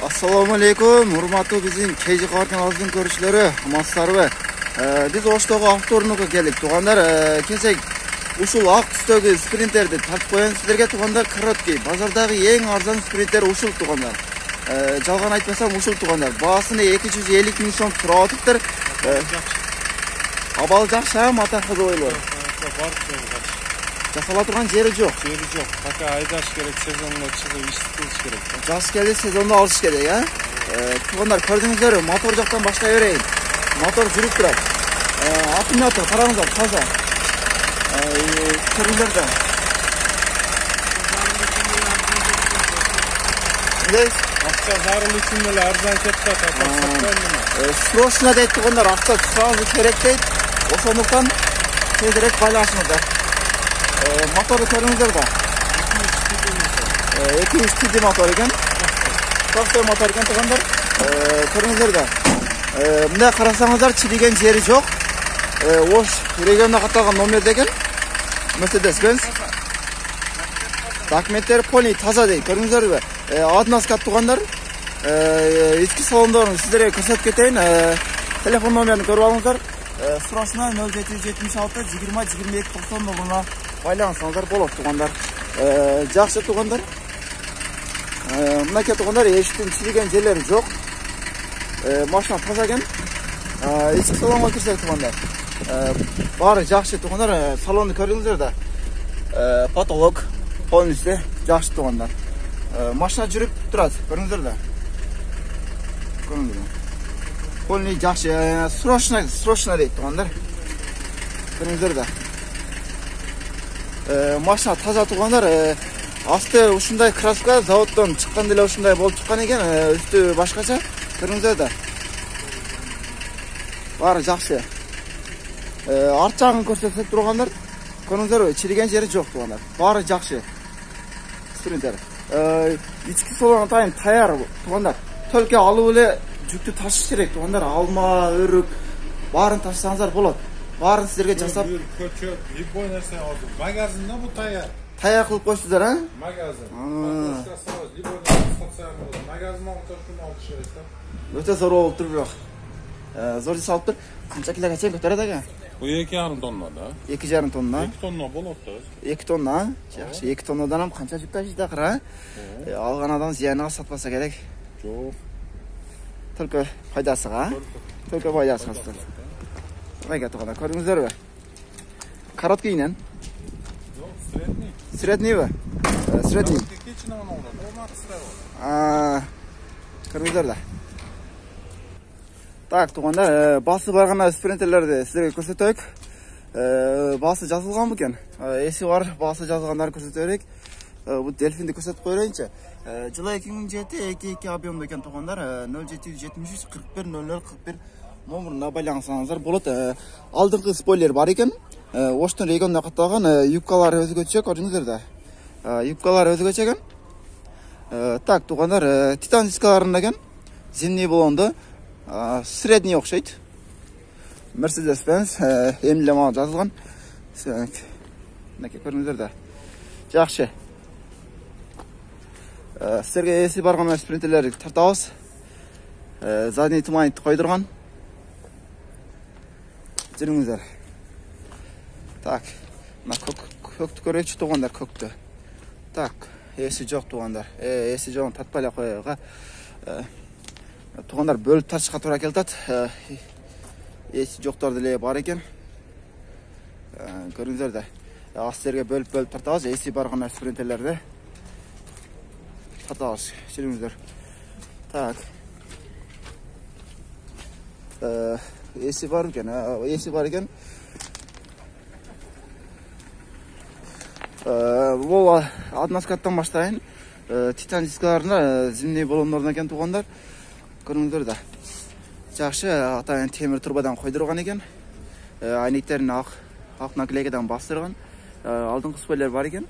Assalamu alaikum, hurmatli bizim KG kanalımızın görüşleri, amansızlarыбы. Biz Oşto'ga avtornuga keldik, tuğanlar. Kesek uşul ак түстөгү спринтерди тартып коём сиздерге, туғандар. Короткий, базардагы эң арзан спринтер ушул, туғандар. Жалган айтпасам ушул, туғандар. Баасыны 250 000 сом турап атыптыр. Абал жакшы, мата кызы ойлор. Жасала турган жери жок. Жери жок. Пока айдаш керек, сезонго чыгып иштеп кылыш керек. Жаз келди, сезонду алыш керек, Туғандар, көрдүңүздөр, мотор жактан баштай берейин. Мотор жүрүп турат. Аккумулятор караңыздар, таза. Көрдүңүздөр да. Акча зарыл үчүн эле арзан кетти ата. Срочно дейт, туғандар, акча сразу керек дейт. Ошондуктан тезирээк байлашыңыздар. Motoru көрүңүздөр да. 200 kg мотор экен. Трактор мотор экен, туғандар. Көрүңүздөр да. Мындай карасаңыздар, чириген жери жок. Ош регионуна катталган номерде экен. Mercedes-Benz. Документтери полный таза дейт. Көрүңүздөрбү? Аднаска туғандар. Ички салондорун сиздерге көрсөтүп кетейин. Телефон номерин көрүп алыңыздар. Срочно 0776 20 22 90 номуна байлансаңыздар болот, туғандар. Жакшы, туғандар. Мынакей, туғандар, эшиктин чириген жерлери жок. Машина таза экен. Ички салонго кирсек, туғандар. Баары жакшы, туғандар. Салонду көрүңүздөр да. Потолок полностью жакшы, туғандар. Машина жүрүп турат, көрүңүздөр да. Көрүңүздөр. Полный жакшы, срочно дейт, туғандар. Көрүңүздөр да. Машина таза, туғандар. Асты ушундай краска заводдон чыккан деле ушундай болуп чыккан экен, үстү башкача. Көрүңүздөр да. Баары жакшы. Арт жагын көрсөтүп тургандар. Көрүңүздөрбү? Чириген жери жок, туғандар. Баары жакшы. Спринтер. Ички салон атайын таяр, туғандар. Төлкө алып эле жүктү ташыш керек, туғандар. Алма, өрүк баарын ташысаңыздар болот. Баарын сиздерге жасап. Көчөт, любой нерсе алдым. Магазинде бу таяр. Таяр кылып коюштудар, Магазин. Магазиндан өтөп алып чыгасыздар. Өтө зор болуп тур бирок. Зор салып тур. Канча килога чейин көтөрөт экен? Бу 2,5 тонна да. 2,5 тонна. 2 тонна болот да. 2 тонна. Жакшы, 2 тоннадан ham канча жүк ташыйт акыры, Алган адам зыянга сатпаса керек. Жок. Только пайдасыга, только пайдасыга. Мынакей, туғандар, көрдүңүздөрбү? Короткийнен. Средний. Среднийбы? Средний. Көрдүңүздөр да. Так, туғандар, басы барган спринтерлерди сиздерге көрсөтөйүк. Басы жазылган бекен. Эси бар, басы жазылгандарын көрсөтө берейик. Бу дельфинди көрсөтүп коелоюнчу. Жылы 2007-22 объемдо экен, туғандар. 0773 41 00 41 номуруна байлансаңыздар болот. Алдыңкы спойлер бар экен. Оштун регионуна катталган, юбкалар өзгөчө, көрдүңүздөр да. Юбкалар өзгөчө экен. Так, туғандар, титан дискаларында экен. Зимний баллонду. Средний окшойт. Mercedes-Benz эмблема жазылган. Мынакей, көрдүңүздөр да. Жакшы. Сиздерге эси барган спринтерлерди тартабыз. Задний туманитти койдурган. Жүрүңүздөр. Так, мына көктү көрөйүкчү, туғандар, көктү. Так, эси жок, туғандар. Эси жогун тартпай эле коелук. Туғандар, бөлүп тартышка туура келатат. Эси жоктор деле бар экен. Көрүңүздөр да. Сиздерге бөлүп тартабыз, эси барган спринтерлерди тартабыз. Жүрүңүздөр. Так. Эси бар экен, эси бар экен. Бул аднаскаттан баштайын. Титан дискаларында зимний баллондордон экен, туғандар. Көрүңүздөр да. Жакшы, атайын темир турбадан койдурган экен. Айнектерин ак наклейкадан бастырган. Алдыңкы спойлер бар экен.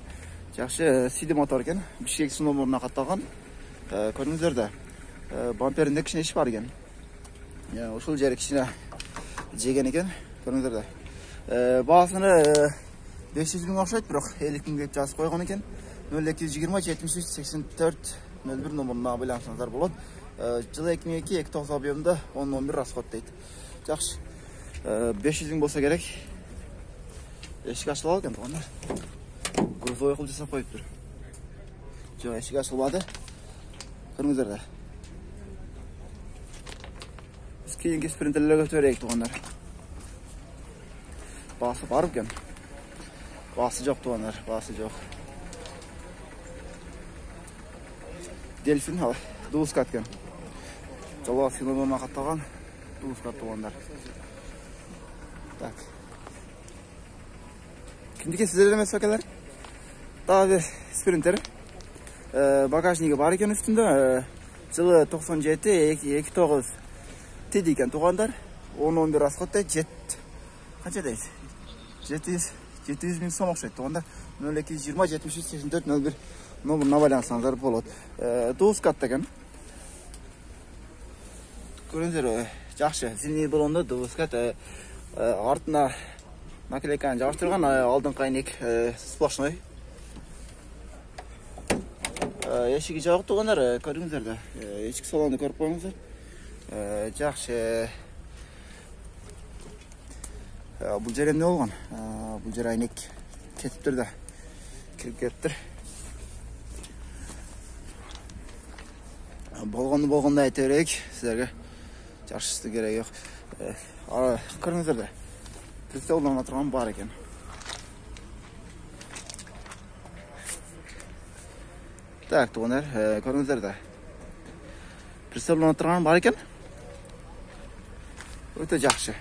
Жакшы, CD мотор экен. Бишкек номуруна катталган. Көрүңүздөр да. Бамперинде кичине иш бар экен. Ушул жери кичине жеген экен. Көрүңүздөр да. Баасыны 500 000 окшойт, бирок 50 000 деп жазып койгон экен. 0220 73 84 01 номуруна байлансаңыздар болот. Жылы 2002 2.9 объемда 10-11 расход дейді. Жақсы. 500 мың болса керек. Ешік ашылып алған туғандар. Грузовой қыл жасап қойып тұр. Жоқ, ешік ашылмады. Көріңіздер де. Біз кейінгі спринтерлерге өтірейік туғандар. Басы бар екен. Басы жоқ туғандар, басы жоқ. Дельфин дуыска екен. Жолға синодона қатталған дуыска туғандар. Так. Кімдеке сіздер емес бәкелер? Тағы спринтер. Багажнигі бар екен үстінде. Жылы 97, 2.9 теді екен туғандар. 10-11 расходта 7. Қанша дейіз? 700 мың сом оқшайды туғандар. 0220 73 84 01 номеріне байлансаңыздар болады. Дуыскат екен. Көріңіздер, жақсы. Зимний баллонда дуыскат. Артына наклейканы жабыстырған, алдын қайнек сплошной. Ешігі жауық туғандар, көріңіздер де. Ешік салонды көріп қойыңыздар. Жақсы. Бұл жер не болған? Бұл жер айнек кетіп тұрды. Кіріп кеттір. Болғанда айта берейік. Сіздерге жақшысты керек жоқ. Көріңіздер де. Прицелдан отырған бар екен. Так, туғандар, көріңіздер де. Прицелдан отырған бар екен. Өте жақшы.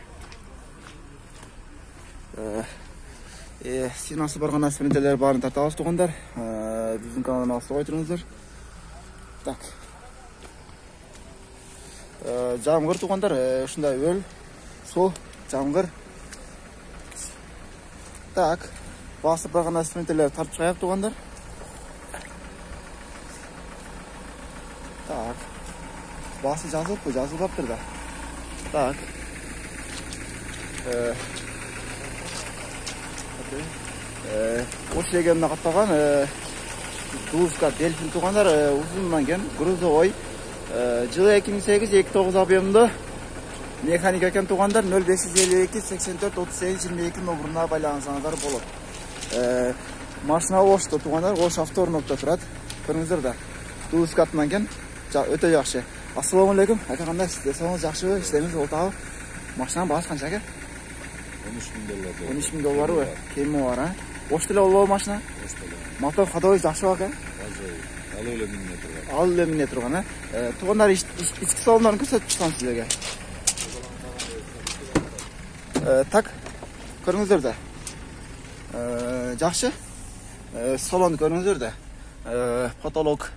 Синасы барған спринтерлер барын тартауыз туғандар. Біздің каналдан алысты қойтырыңыздар. Так. Жамғыр туғандар, ұшында өл, сол, жамғыр. Так. Басып барған спринтерлер тартып шығайық туғандар. Так. Басы жазылып қой, жазылып тұрды. Так. Осы егеміне қаттаған дуыска дельфин туғандар ұзынынан кен грузовой жылы 2008 2.9 объемды механик екен туғандар 0552 84 38 22 номеріне байланысаңыздар болады. Машина Ошты туғандар, Ош авторнокта тұрады. Көріңіздер де дуыскатынан кен өте жақшы. Ассалаумалейкум, әке қандай сіздесіңіз жақшы іштеміз олтағы. Машинаның бағасы қанша әке? 13 мың доллары ғой, кемі бар, Оштылы олығы машина? Мотор қадауыз жақшы ғой, әке? Ал өлеміне тұрған, туғандар ішкі салондарын көрсетіп шыққан сіздерге. Так, көріңіздер де. Жақшы. Салонды көріңіздер де. Потолок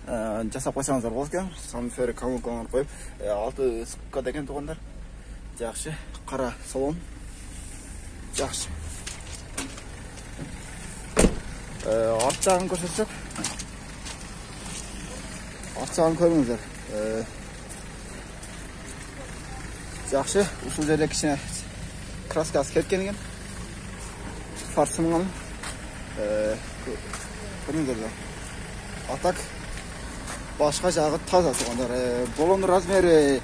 жасап қойсаңыздар болады екен. Санфері колонкаларын қойып, 6 скка деген туғандар. Жақшы. Қара салон. Жақшы. Арт жағын көрсетсек. Арт жағын көріңіздер. Жақшы. Ұсыл жерде кішіне краскасы кеткен екен. Фарсымын. Көріңіздер де. Атак. Башқа жағы таза туғандар. Болоның размері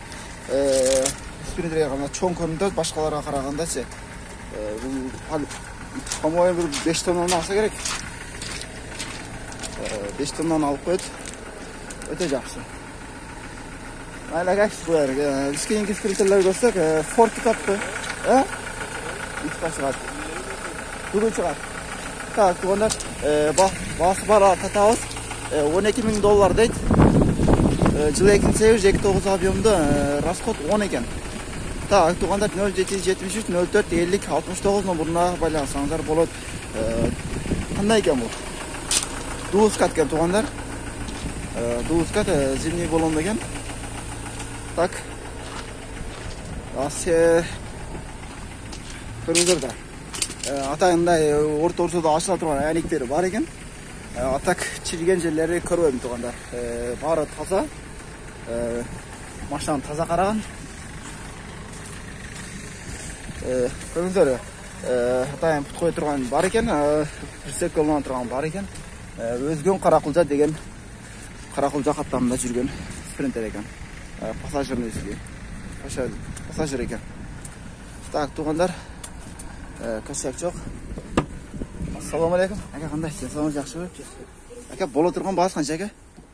спринтерге ғана чоң көрінді, башқаларға қарағанда ше. По-моему, 5 тоннаны алса керек. 5 тоннаны алып қойды. Өте жақсы. Мәлі қайсыз қойар. Біз кейінгі спринтерлер көрсек, Ford тапты. Үтіпа шығады. Бүгін шығады. Так, туғандар, басы бар татауыз 12 мың доллар дейді. Жылы 2008 2.9 объемды расход 10 екен. Так, туғандар 0773 04 50 69 номеріне байлансаңыздар болады. Қандай екен бұл? Дуыскат екен туғандар. Дуыскат зимний болон деген. Так. Көріңіздер де. Атайындай орта-ортада ашыла тұрған әйнектері бар екен. Атак чирген жерлері көріп туғандар. Бары таза. Машинаны таза қараған. Көріңіздер, атайын пұт қой тұрған бар екен. Прицепкалынан тұрған бар екен. Өзген Қарақұлжа деген Қарақұлжа қаттамында жүрген Sprinter ekan. Passajirniy passajir ekan. Tak, tuğanlar. Kaçak çok. Assalomu alaykum. Aka qandaysiz? Sog'ingiz yaxshimi? Aka, bo'la turgan bahsi qancha aka?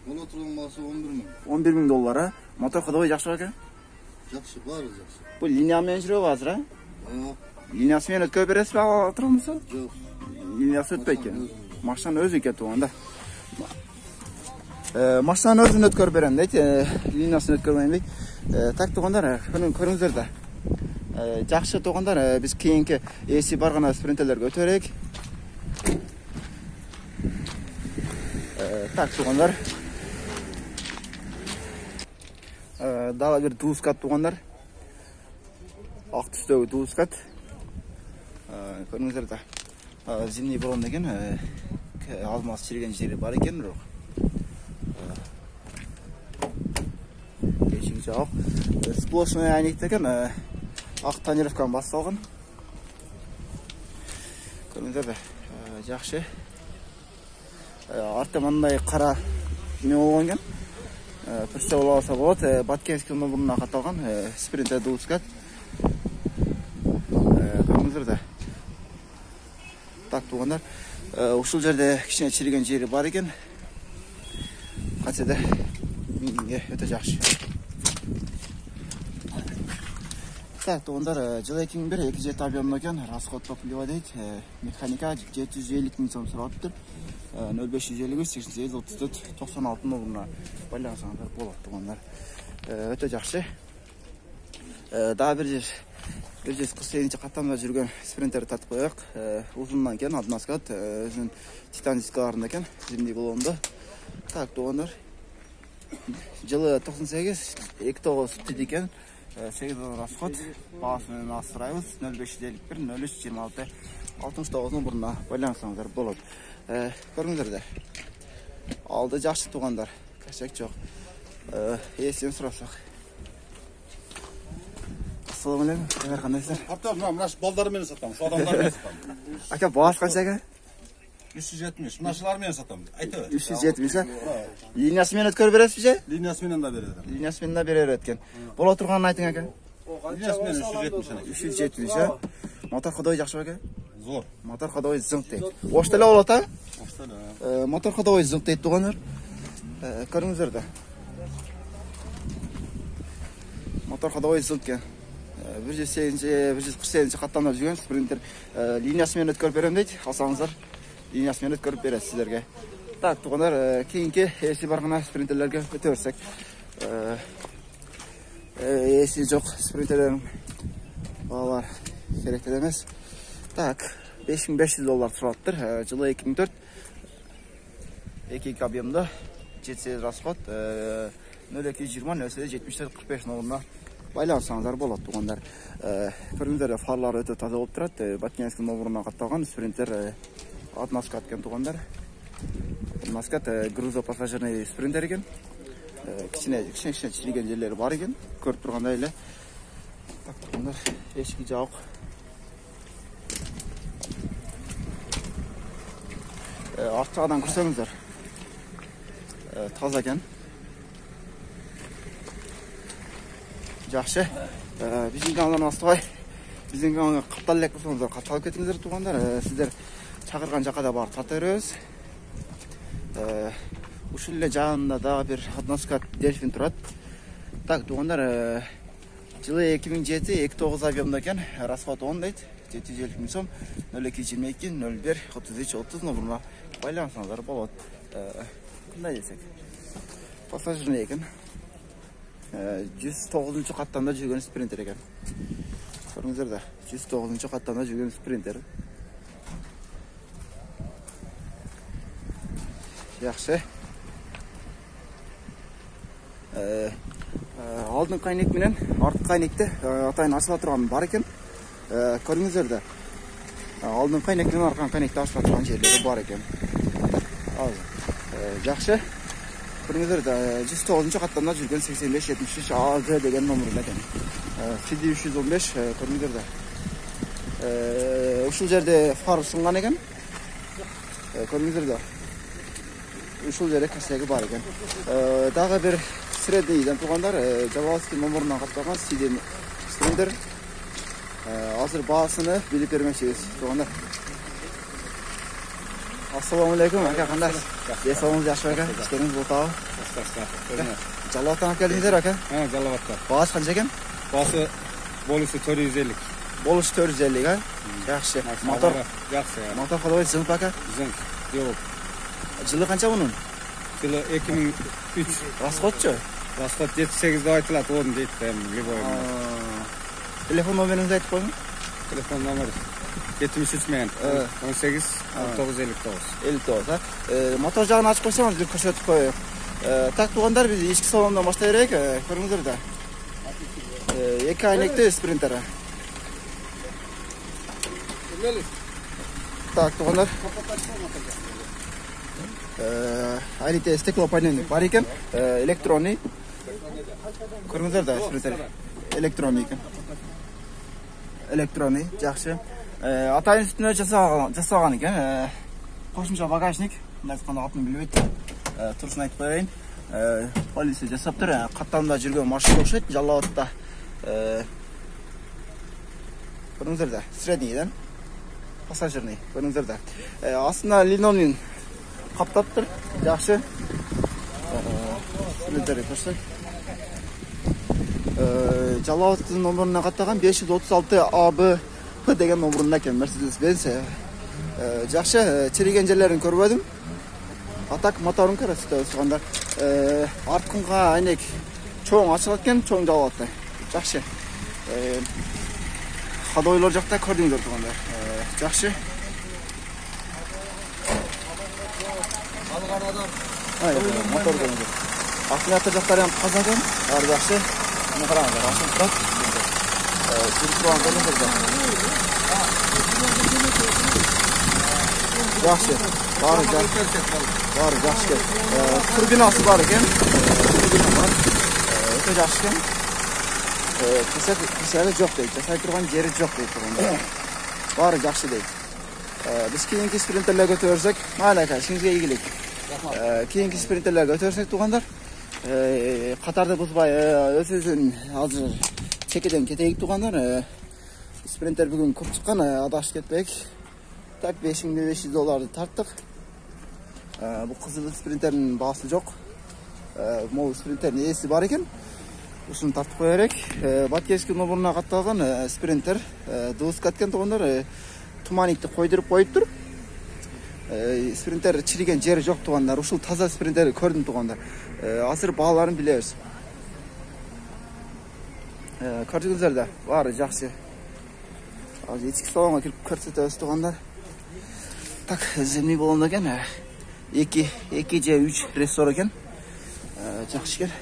Bo'la turgan bahsi 11 ming. 11 ming dollar. Motor xidoy yaxshi aka? Yaxshi, bari yaxshi. Bu liniyasini yuryapsiz hozir, ha? Ha, Liniyasini o'tkazib berasizmi, o'tiramiz? yo'q. Liniyasi o'tmaydi. Mashinani o'zi ekan tuğanda. Mashinani o'zini o'tkazib beraman deydi. Liniyasini o'tkazmaylik. Tak tuğanlar, ko'ringizlar. Yaxshi tuğanlar, biz keyingi AC barg'ana sprinterlarga o'taylik. Tak tuğanlar. Daha bir 9 kat tuğanlar. Alt üstü 9 kat. Ko'ringizlar da. Zimniy bo'lgan ekan, almas chirigan jeri bor ekan, biroq. Kechingcha oq. Splashni aynikda ekan, oq tonirovkani bosib olgan. Ko'ringizlar da. Yaxshi. Ortda bunday qara nima bo'lgan? Pirsa bo'lsa bo'ladi. Batkenskiy nomeridan qatalgan Sprinter 9 kat. Ko'ringizlar da. Tak tuğanlar. Uşul yerde kichkina chirigan jeri bor ekan. Qachada menga o'ta yaxshi. Tak tuğanlar jil 2001 2 jet объемda ekan, расход топлива deydi. Mexanika 750 ming so'm so'rabdir. 0553 88 34 96 nomeriga baylansangiz bo'ladi tuğanlar. O'ta yaxshi. Daha bir 148 qatlamda жүрген Sprinter tatib qo'yaq. Uzundan keyin Admaskat o'zining titan diskalarında ekan, zimniy bo'lganda. Tak tuğanlar. Jili 98 2 sütü ekan. 8 расход. Basını настраивыз 0551 03 26 69 nomeriga baylansangiz bo'ladi. Ko'ringizlar. Aldı yaxshi tuğanlar. Kaçak çok. Esini surasak. Assalomu alaykum. Sizlar qandaysizlar? Hatta mana shu baldarni men sotaman, shu odamlarni men sotaman. Aka, bahsi qancha aka? 370. Mana shularni men sotaman. Aytaver. 370 ha? Liniyasini men o'tkazib berasizmi? Liniyasi mendan da beradi. Liniyasi mendan beraverayotgan. Bo'la turganini ayting aka. Liniyasi men 370 ekan. 370 ha? Motor xidoy yaxshi aka? Zo'r. Motor xidoy zing deydi. O'shtalar olata? O'shtalar. Motor xidoy zing deydi tuğanlar. Ko'ringizlar. Motor xidoy zing ekan. 148 qatlamda жүрген Sprinter liniyasini men o'tkazib beraman deydi. Olsangizlar, liniyasini men o'tkazib berasiz sizlarga. Tak, tuğanlar, keyingi AC barg'ana Sprinterlarga o'taversak. AC yo'q Sprinterlar bolalar kerak emas. Tak, 5500 dollar turadidir. Jili 2004 2 объемda 7 расход 0220 074 45 nomeriga baylansangiz bo'ladi tuğanlar. Ko'ringizlar, farlar o'ta toza bo'lib turadi. Batkenskiy nomeridan qatalgan Sprinter Admaskat ekan tuğanlar. Admaskat gruzo passajirniy Sprinter ekan. Kichkina chirigan yerlari bor ekan. Ko'rib turgandaylar. Tuğanlar eshigi yo'q. Orqadan ko'rsangizlar. Toza ekan. Yaxshi. Bizning kanaldan ostay. Bizning kanalga qatallik bo'lsangiz, qatalib ketingizlar tuğanlar. Sizlar chaqirgan joqada borib tataveramiz. Ushullar janida da bir Admaskat Delfin turadi. Tak tuğanlar, jili 2007 29 объемda ekan, расход 10 deydi. 750 ming so'm 0222 01 33 30 nomeriga baylansangiz bo'ladi. Qanday desak? Passajirniy ekan. 109 qatlamda жүрген Sprinter ekan. Ko'ringizlar, 109 qatlamda жүрген Sprinter. Yaxshi. Oldin qaynak bilan ortqa qaynakda atayin ochila turgan bor ekan. Ko'ringizlar. Oldin qaynak bilan orqa qaynakda ochila turgan yerlari bor ekan. Hozir. Yaxshi. Ko'ringizlar, 109 qatlamda жүрген 8573 AG degan nomer ekan. Fidi 315 ko'ringizlar. Ushul yerda far sungan ekan. Ko'ringizlar. ушул жерде косяги бар экен. Дагы бир среднийден туугандар, Жалаловский номерунан катталган CD спринтер. Азыр баасыны билип бермекчибиз туугандар. Assalamu alaikum aka, qanday? Esoningiz yaxshi aka? İşleriniz bo'ltami? Жалаловтан olib keldingizlar aka? Ha, Жалаловтан. Baası qancha ekan? Bası bolusu 450. Boluş 450 ga. Yaxshi. Motor yaxshi. Motor qoloy zimp aka? Zimp. Yo'q. Jili qancha bunun? Yılı 2003. Расходчу? Расход 7-8 da aytıladi, onu deydi hem Liboy. Telefon nomeringizni aytib qo'ying. Telefon nomeri 73 men 18 959. 59 ha. Motor jag'ini ochib qo'ysangiz bir ko'rsatib qo'ying. Tak tug'anlar biz ichki salondan boshlaylik. Ko'ringizlar-da. 2 aynakli sprinter. Так, tug'anlar. Ayrıca steklopanel var ekan, elektronik. Ko'ringizlar-da, sprinter. Elektronik ekan. Elektronik, yaxshi. Atayın üstüne jasagan ekan. Qo'shimcha bagajnik, bunday qanday otni bilmaydi. Tursun aytib qo'yayın. Polisiya jasab tur, qatlamda жүрген mashina o'xshaydi, Жалаловтda. Ko'ringizlar-da, sredniydan. Passajirniy, ko'ringizlar-da. Aslında linoleum qaplab tur, yaxshi. Sprinter ko'rsak. Жалаловтың номеріне қаттаған 536 AB деген номерінде екен, Mercedes-Benz. Жақсы, чириген жерлерін көрбедім. Атак моторын көрсетті осығандар. Артқынға айнек чоң ашылат екен, чоң Жалаловты. Жақсы. Ходойлар жақта көрдіңдер тұрғандар. Жақсы. Мотор көрдіңдер. Аккумулятор жақтары қаза екен, жақсы. Ne kadar var? Aslında bırak. Bir puan verin burada. Yaxşı. Var, yaxşı. Turbinası var ekan. Turbina var. O'ta yaxshi ekan. Kesagi yo'q deydi. Kesagi turgan yeri yo'q deydi turganda. Var, yaxshi deydi. Biz keyingi sprinterlarga o'tsak, mayli aka, ishingizga egilik. Keyingi sprinterlarga o'tsak turganlar. Qatarda buzbay o'zizin hozir chekidan ketaylik turganlar. Sprinter bugun ko'p chiqqan, adashib ketdik. Tak $5500 tartdik. Bu qizil sprinterning bahsi yo'q. Mol sprinterning esi bor ekan. Shuni tartib qo'yarek, Batkevskiy nomeriga qatalgan sprinter do'z ketgan turganlar, tumanikni qo'ydirib qo'yib turib. Sprinter chirigen jeri yo'q turganlar, ушул таза sprinterni ko'rdim turganlar. Asır bağlarını biliriz. Ko'rdingizlar-da, var, yaxshi. Hozir ichki salonga kirib ko'rsatamiz turganlar. Tak, zimni bo'lgan ekan. 2J3 ressor ekan. Yaxshi ekan.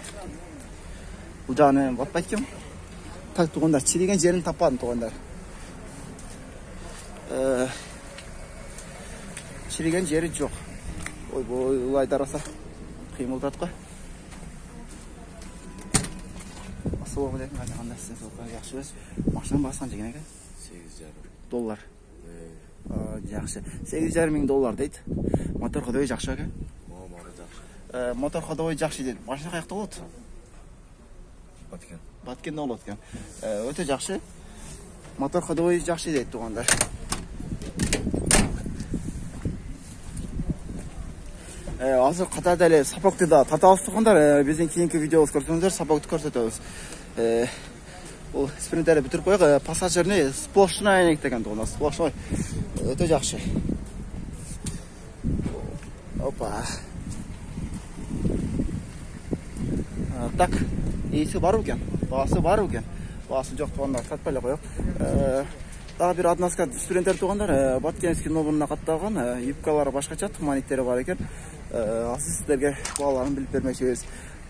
Bu jani batmayotgan. Tak turganlar, chirigen jerini topadi turganlar. Chirigen jeri yo'q. Oy, ulay darasa qiymiltatqa. Assalomu alaykum, qanday siz? Yaxshimisiz? Mashina bahsi qancha ekan aka? $8,5. Yaxshi. $8,500 deydi. Motor xodoyi yaxshi aka? Motor xodoyi yaxshi deydi. Mashina qayerda bo'ladi? Batkenda bo'ladi ekan. O'ta yaxshi. Motor xodoyi yaxshi deydi turganlar. Hozir Qatardagi sapokda tatavus turganlar, bizning keyingi videomiz ko'rsangizlar, sapokni ko'rsatamiz. Bu sprinterni bitirib qo'yaq, passajirni splashni aynak degan turganlar, splashni. O'ta yaxshi. Opa. Tak, esi bor ekan, basi bor ekan. Basi yo'q turganlar, tatpayla qo'yaq. Daha bir adnaska sprinter turganlar, Batkevskiy nomeriga qatalgan, yubkalari boshqacha, tumaniklari bor ekan. Sizlarga bağlarını bilib vermekteyiz.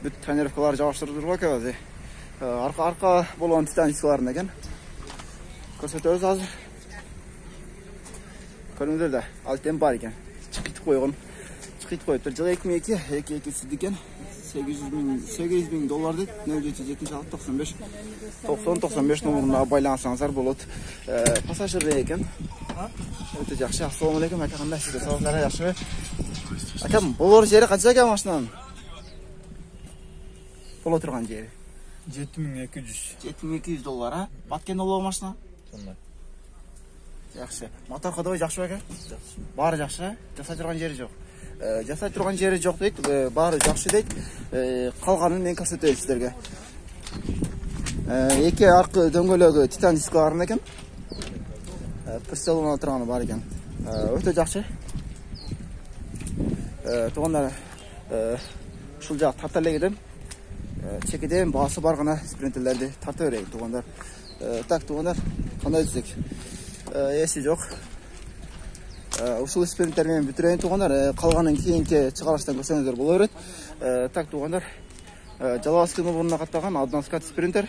Bütün tonirovkalar javaştırılır bak hozir. Arka bo'lgan distansiyalarni ekan. Ko'rsatamiz hozir. Ko'ringizlar-da, altem bor ekan. Chiqib qo'ygan. Chiqib qo'yibdi. Jil 22 ekan. $800,000 deydi. 0776 95 nomeriga baylansangizlar bo'ladi. Passajir ekan. O'ta yaxshi. Assalomu alaykum aka, qanday siz? Sog'liqlar yaxshimi? Akam, bolor jeri qancha ekan mashinanın? Bola turgan jeri. 7200. 7200 dollar ha? Batken dollar машина? Сондай. Жақсы. Мотор ходовой жақсы екен? Бары жақсы, жасай тұрған жері жоқ. Жасай тұрған жері жоқ дейді, бары жақсы дейді. Қалғанын мен көрсетейін сіздерге. Екі арқы дөңгөлегі титан дискларын екен. Бір салона тұрғаны бар екен. Өте жақсы. Туғандар шул жақ тартарлегедім. Çekideyim, bağısı var gana sprinterlerde tartı öreyim tuğanlar. Tak tuğanlar, kanday düzek. Esi yok. Usul sprintermen bütüreyin tuğanlar. Kalganın keyinki çıkarıştan görsenizdер bol öğret. Tak tuğanlar. Jalavaskını burnuna kattağın Adnaskat sprinter.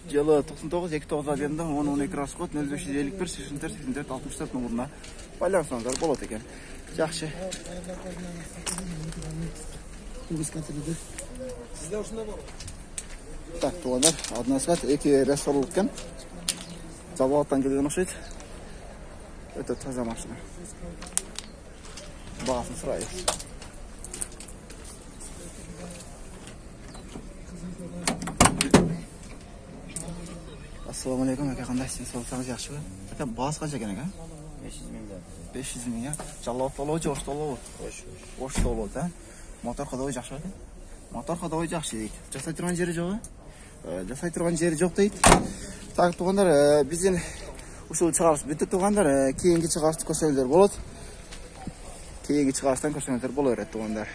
Жылы 99-29 берді, 10-12 расход, 0551, 84, 64 нөміріне байланысаңыздар болады екен. Жақсы. Так, туғандар, Adnaskat 2 ресторан екен. Заводтан келген ұқсайды. Өте таза машина. Бағасын сұрайық. Assalamu alaikum, aka qandaysiz? Sog'ligingiz yaxshimi? Aka, бағасы qancha ekan aka? 500 mingdan. 500 ming. Jallob to'lovchi, o'sh to'lov. O'sh to'lov, ha? Motor ходовой yaxshi aka? Motor ходовой yaxshi deydi. Жасай turgan jeri yo'q. Жасай turgan jeri yo'q deydi. Так, туғандар, бізден ушул чыгарыш бүтүп туғандар, кейинги чыгарышты көрсөңүздөр болот. Кейинги чыгарыштан көрсөңүздөр боло берет туғандар.